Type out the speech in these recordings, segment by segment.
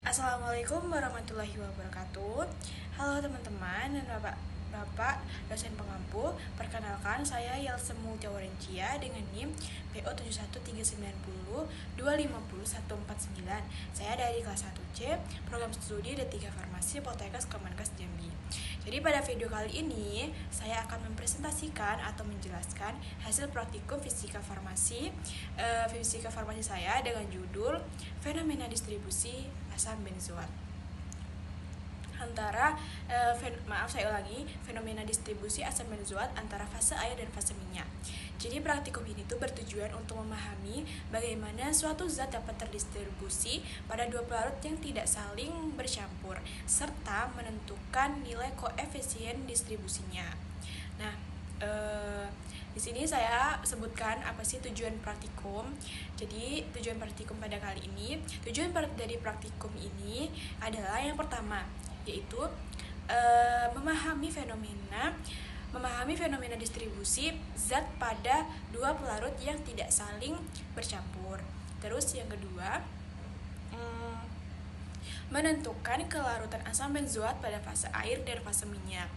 Assalamualaikum warahmatullahi wabarakatuh. Halo teman-teman dan bapak dosen pengampu. Perkenalkan, saya Yelsem Multiawarencia dengan NIM PO 71390250149. Saya dari kelas 1C, program studi D3 Farmasi Poltekkes Kemenkes Jambi. Jadi pada video kali ini saya akan mempresentasikan atau menjelaskan hasil praktikum fisika farmasi saya dengan judul fenomena distribusi asam benzoat fenomena distribusi asam benzoat antara fase air dan fase minyak. Jadi praktikum ini tuh bertujuan untuk memahami bagaimana suatu zat dapat terdistribusi pada dua pelarut yang tidak saling bercampur serta menentukan nilai koefisien distribusinya. Nah, di sini saya sebutkan apa sih tujuan praktikum. Jadi tujuan praktikum pada kali ini, dari praktikum ini adalah yang pertama, yaitu memahami fenomena distribusi zat pada dua pelarut yang tidak saling bercampur. Terus yang kedua, menentukan kelarutan asam benzoat pada fase air dan fase minyak.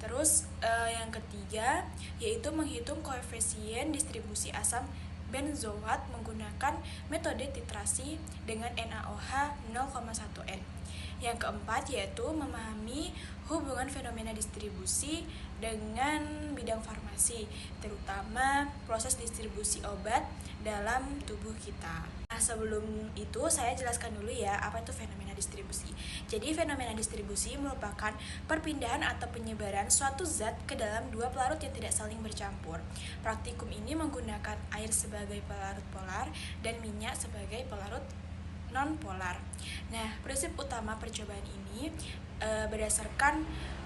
Terus yang ketiga yaitu menghitung koefisien distribusi asam benzoat menggunakan metode titrasi dengan NaOH 0,1N. Yang keempat yaitu memahami hubungan fenomena distribusi dengan bidang farmasi, terutama proses distribusi obat dalam tubuh kita. Nah, sebelum itu saya jelaskan dulu ya apa itu fenomena distribusi. Jadi fenomena distribusi merupakan perpindahan atau penyebaran suatu zat ke dalam dua pelarut yang tidak saling bercampur. Praktikum ini menggunakan air sebagai pelarut polar dan minyak sebagai pelarut non-polar. Nah, prinsip utama percobaan ini berdasarkan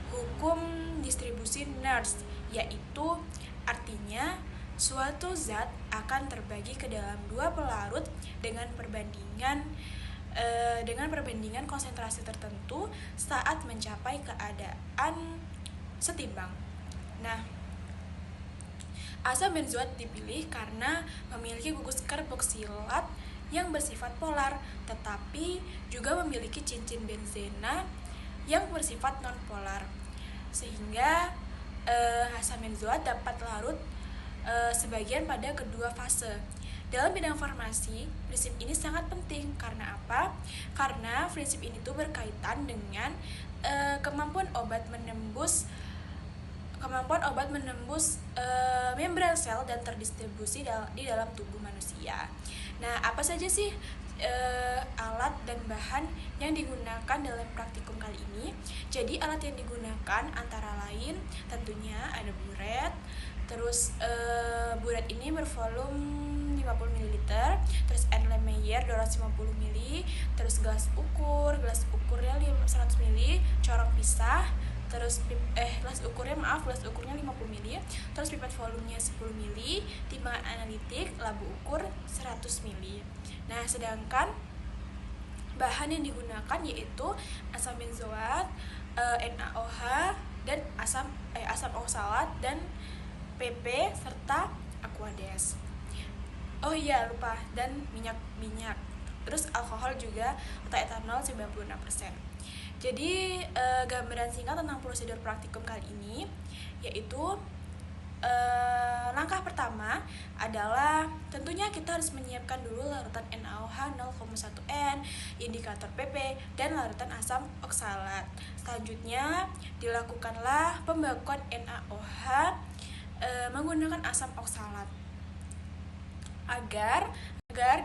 hukum distribusi Nernst, yaitu artinya suatu zat akan terbagi ke dalam dua pelarut dengan perbandingan konsentrasi tertentu saat mencapai keadaan setimbang. Nah, asam benzoat dipilih karena memiliki gugus karboksilat yang bersifat polar, tetapi juga memiliki cincin benzena yang bersifat non-polar, sehingga asam benzoat dapat larut sebagian pada kedua fase. Dalam bidang farmasi, prinsip ini sangat penting. Karena apa? Karena prinsip ini tuh berkaitan dengan kemampuan obat menembus membran sel dan terdistribusi di dalam tubuh manusia. Nah, apa saja sih alat dan bahan yang digunakan dalam praktikum kali ini? Jadi alat yang digunakan antara lain tentunya ada buret. Terus buret ini bervolume 50 ml, terus Erlenmeyer 250 ml, terus gelas ukurnya 100 ml, corong pisah, terus gelas ukurnya 50 ml, terus pipet volumenya 10 ml, timbangan analitik, labu ukur 100 ml. Nah, sedangkan bahan yang digunakan yaitu asam benzoat, NaOH dan asam oksalat dan PP serta aquades. Oh iya, lupa, dan minyak. Terus alkohol juga atau etanol 96%. Jadi gambaran singkat tentang prosedur praktikum kali ini yaitu langkah pertama adalah tentunya kita harus menyiapkan dulu larutan NaOH 0,1N, indikator PP, dan larutan asam oksalat. Selanjutnya dilakukanlah pembakuan NaOH menggunakan asam oksalat agar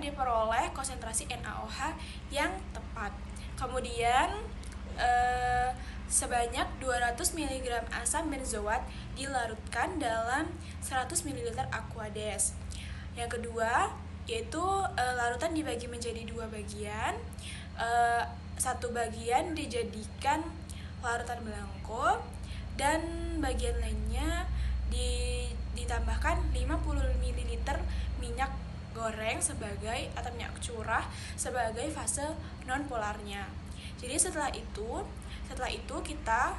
diperoleh konsentrasi NaOH yang tepat. Kemudian sebanyak 200 mg asam benzoat dilarutkan dalam 100 ml aquades. Yang kedua yaitu larutan dibagi menjadi dua bagian. Satu bagian dijadikan larutan belangko dan bagian lainnya ditambahkan 50 ml minyak goreng atau minyak curah sebagai fase non polarnya. Jadi setelah itu kita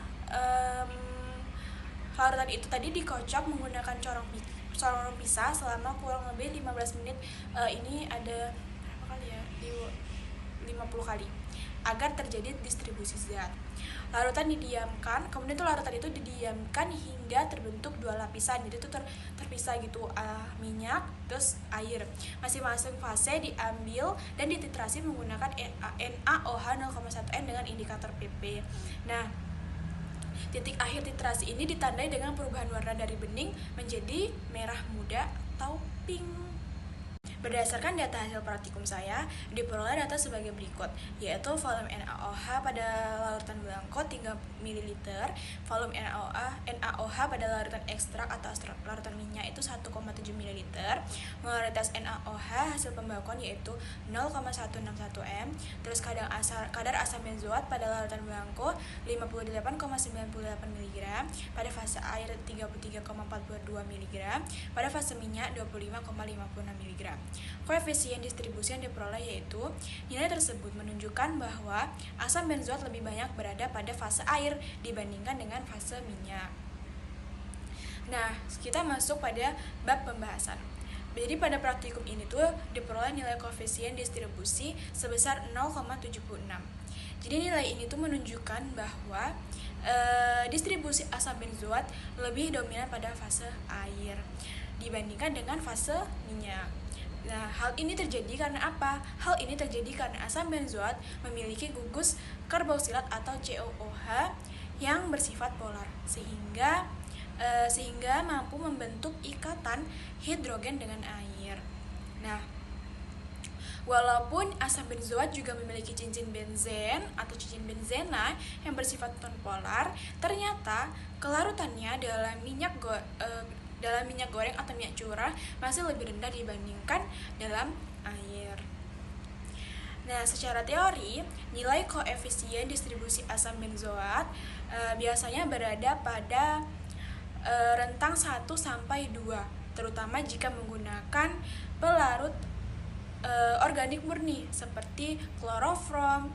larutan itu tadi dikocok menggunakan corong pisah selama kurang lebih 15 menit. Ini ada berapa kali ya? 50 kali. agar terjadi distribusi zat. Larutan didiamkan, kemudian tuh larutan itu didiamkan hingga terbentuk dua lapisan, jadi itu terpisah gitu, minyak terus air. Masing-masing fase diambil dan dititrasi menggunakan NaOH 0,1N dengan indikator pp. Nah, titik akhir titrasi ini ditandai dengan perubahan warna dari bening menjadi merah muda atau pink. Berdasarkan data hasil praktikum saya, diperoleh data sebagai berikut, yaitu volume NaOH pada larutan belangko 3 ml, volume NaOH pada larutan ekstrak atau larutan minyak itu 1,7 ml, molaritas NaOH hasil pembakuan yaitu 0,161 m, terus kadar asam benzoat pada larutan belangko 58,98 mg, pada fase air 33,42 mg, pada fase minyak 25,56 mg. Koefisien distribusi yang diperoleh yaitu nilai tersebut menunjukkan bahwa asam benzoat lebih banyak berada pada fase air dibandingkan dengan fase minyak. Nah, kita masuk pada bab pembahasan. Jadi pada praktikum ini tuh diperoleh nilai koefisien distribusi sebesar 0,76. Jadi nilai ini tuh menunjukkan bahwa distribusi asam benzoat lebih dominan pada fase air dibandingkan dengan fase minyak. Nah, hal ini terjadi karena apa? Hal ini terjadi karena asam benzoat memiliki gugus karboksilat atau COOH yang bersifat polar, sehingga mampu membentuk ikatan hidrogen dengan air. Nah, walaupun asam benzoat juga memiliki cincin benzen atau cincin benzena yang bersifat nonpolar, ternyata kelarutannya dalam minyak goreng atau minyak curah masih lebih rendah dibandingkan dalam air. Nah, secara teori, nilai koefisien distribusi asam benzoat biasanya berada pada rentang 1 sampai 2, terutama jika menggunakan pelarut organik murni seperti kloroform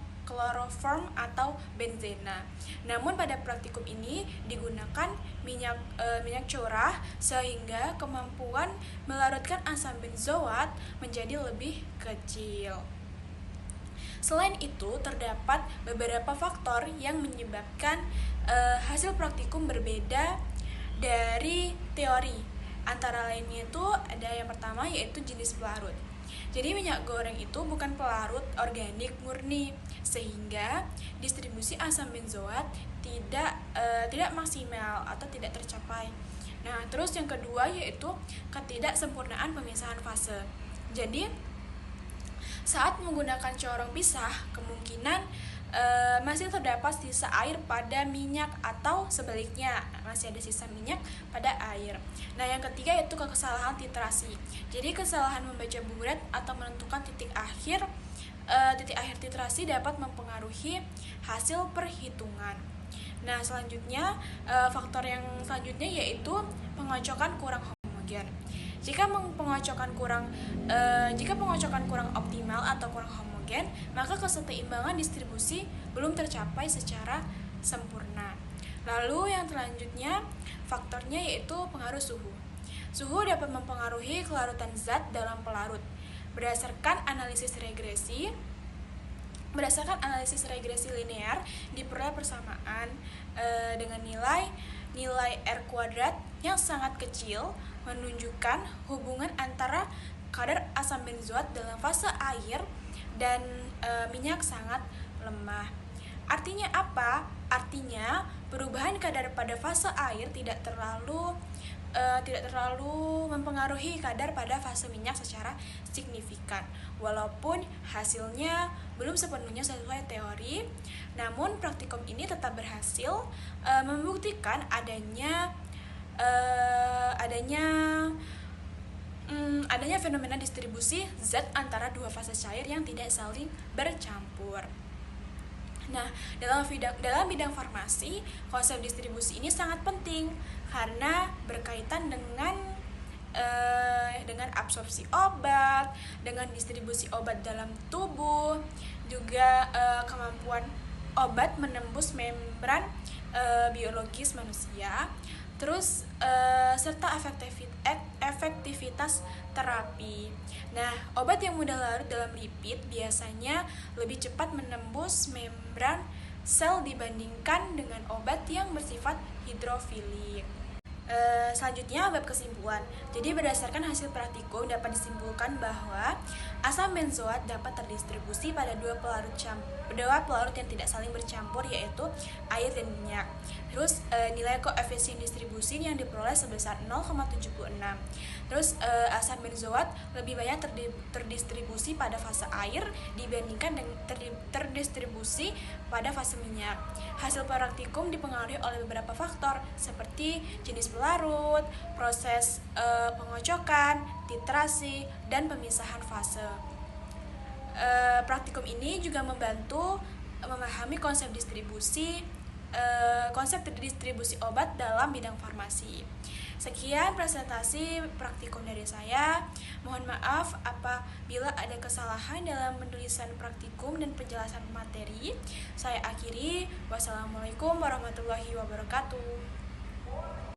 atau benzena. Namun pada praktikum ini digunakan minyak curah sehingga kemampuan melarutkan asam benzoat menjadi lebih kecil. Selain itu, terdapat beberapa faktor yang menyebabkan hasil praktikum berbeda dari teori. Antara lainnya itu ada yang pertama yaitu jenis pelarut. Jadi minyak goreng itu bukan pelarut organik murni, sehingga distribusi asam benzoat tidak maksimal atau tidak tercapai. Nah, terus yang kedua yaitu ketidaksempurnaan pemisahan fase. Jadi saat menggunakan corong pisah, kemungkinan masih terdapat sisa air pada minyak atau sebaliknya masih ada sisa minyak pada air. Nah, yang ketiga yaitu kesalahan titrasi. Jadi kesalahan membaca bulat atau menentukan titik akhir titrasi dapat mempengaruhi hasil perhitungan. Nah, selanjutnya faktor yang selanjutnya yaitu pengocokan kurang homogen. Jika pengocokan kurang optimal atau kurang homogen, maka keseimbangan distribusi belum tercapai secara sempurna. Lalu yang selanjutnya faktornya yaitu pengaruh suhu. Suhu dapat mempengaruhi kelarutan zat dalam pelarut. Berdasarkan analisis regresi linear diperoleh persamaan dengan nilai R kuadrat yang sangat kecil menunjukkan hubungan antara kadar asam benzoat dalam fase air dan minyak sangat lemah. Artinya apa? Artinya perubahan kadar pada fase air tidak terlalu mempengaruhi kadar pada fase minyak secara signifikan. Walaupun hasilnya belum sepenuhnya sesuai teori, namun praktikum ini tetap berhasil membuktikan adanya fenomena distribusi zat antara dua fase cair yang tidak saling bercampur. Nah, dalam bidang farmasi, konsep distribusi ini sangat penting karena berkaitan dengan absorpsi obat, dengan distribusi obat dalam tubuh, juga kemampuan obat menembus membran biologis manusia. Terus serta efektivitas terapi. Nah, obat yang mudah larut dalam lipid biasanya lebih cepat menembus membran sel dibandingkan dengan obat yang bersifat hidrofilik. Selanjutnya bab kesimpulan. Jadi berdasarkan hasil praktikum dapat disimpulkan bahwa asam benzoat dapat terdistribusi pada dua pelarut yang tidak saling bercampur, yaitu air dan minyak. Terus nilai koefisien distribusi yang diperoleh sebesar 0,76. Terus asam benzoat lebih banyak terdistribusi pada fase air dibandingkan dengan terdistribusi pada fase minyak. Hasil praktikum dipengaruhi oleh beberapa faktor seperti jenis pelarut, proses pengocokan, titrasi, dan pemisahan fase. Praktikum ini juga membantu memahami konsep distribusi obat dalam bidang farmasi. Sekian presentasi praktikum dari saya. Mohon maaf apabila ada kesalahan dalam penulisan praktikum dan penjelasan materi. Saya akhiri. Wassalamualaikum warahmatullahi wabarakatuh.